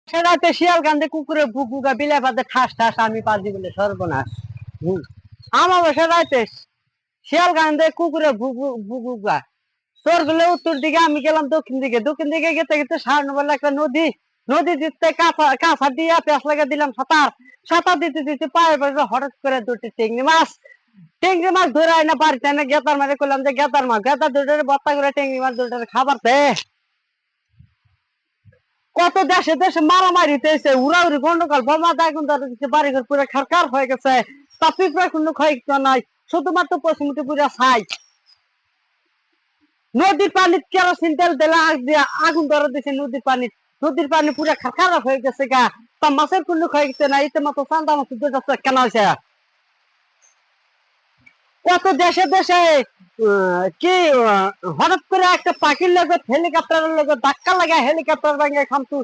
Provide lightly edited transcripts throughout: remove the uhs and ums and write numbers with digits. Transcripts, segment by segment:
সেটাতে শিয়াল কান্দে কুকুরে বুকুগা বিলে পাতে ঠাস ঠাস আমি পাদি বলে সর্বনাশ। আমার বসে রাইতে শিয়াল কান্দে কুকুরে বুকুগা তোর গুলো উত্তর দিকে আমি গেলাম দক্ষিণ দিকে গেতে গেতে সামনে বলে একটা নদী দিতে কাঁচা দিয়ে পেঁচ লাগা দিলাম সাঁতার দিতে দিতে পায়ে পড়ে হঠাৎ করে দুটি টেংরি মাছ ধরে আয় না বাড়িতে না গেতার মারে করলাম যে গেতার দুটোর বত্তা করে টেংরি মাছ দুটোর খাবার দে। কত দেশে দেশে মারামারি হইতেছে উড়াউড়ি গন্ডগোল বোমা দাগুন ধরে বাড়ি ঘর পুরো খারকার হয়ে গেছে তা পিঁপড়া কোনো ক্ষয় নাই শুধুমাত্র পশ্চিমটি পুরো ছাই। নদীর পানি কেরোসিন তেল দিলে আগুন ধরে দিছে নদীর পানি পুরো খারাপ হয়ে গেছে গা তা মাছের কোনো ক্ষয় গেছে না এতে মতো চান্দা মাছ দুটো কেন হয়েছে। কত দেশে দেশে কি হঠাৎ করে একটা পাখির লগত হেলিকপ্টারের লগত ধাক্কা লাগা হেলিকপ্টার ভেঙে খামতু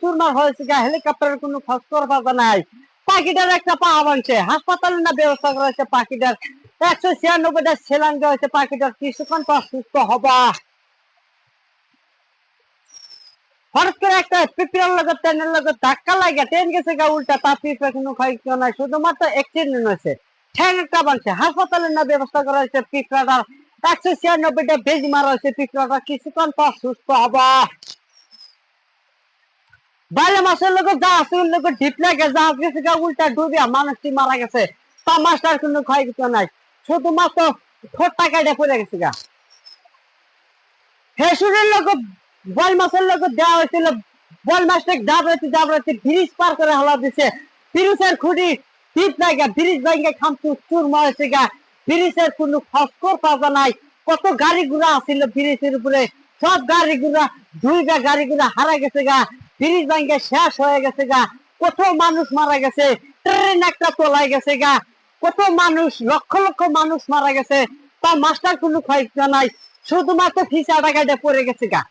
চুরমার হয়েছে গা হেলিকপ্টারের কোনো খোঁজ পাওয়া নাই। পাখিটার একটা পা ভাঙছে হাসপাতালে না ব্যবস্থা করা হয়েছে পাখিটার 196টা সেলান দেওয়া হয়েছে পাখিটার কিছুক্ষণ পর সুস্থ হবা। হঠাৎ করে একটা পিঁপড়ার লগত ট্রেনের লগত ধাক্কা লাগে ট্রেন গেছে গা উল্টা তা পিঁপড়া কোনো ক্ষয় নাই শুধুমাত্র অ্যাক্সিডেন্ট হয়েছে ঠ্যাং একটা বানছে হাসপাতালে না ব্যবস্থা করা হয়েছে পিঁপড়াটার 196টা বেজি মারা হয়েছে পিঁপড়াটা কিছুক্ষণ পর সুস্থ হবা। বাইরে মাসের লোক জাহাজ লোক ঢিপ লাগে জাহাজ গেছে গা উল্টা ডুবিয়া মানুষটি মারা গেছে তা মাছটার কোনো ক্ষয় নাই শুধুমাত্র ঠোঁটটা কেটে পড়ে গেছে গা। হেসুরের লোক বল মাছের লোক দেওয়া হয়েছিল বল মাছটা দাবড়াতে ব্রিজ পার করে হলা দিছে ব্রিজের খুঁটি টিপ লাগা ব্রিজ ভাঙ্গে খামতু চুর মারেছে গা ব্রিজের কোনো খবর পাওয়া নাই। কত গাড়ি ঘোড়া আছিল ব্রিজের উপরে সব গাড়ি ঘোড়া দুইটা গাড়ি ঘোড়া হারা গেছে গা ব্রিজ ভাঙ্গে শেষ হয়ে গেছে গা কত মানুষ মারা গেছে ট্রেন একটা তোলাই গেছে গা কত মানুষ লক্ষ লক্ষ মানুষ মারা গেছে তা মাস্টার কোনো ক্ষয় নাই শুধুমাত্র ফিসা টাকাটা পড়ে গেছে গা।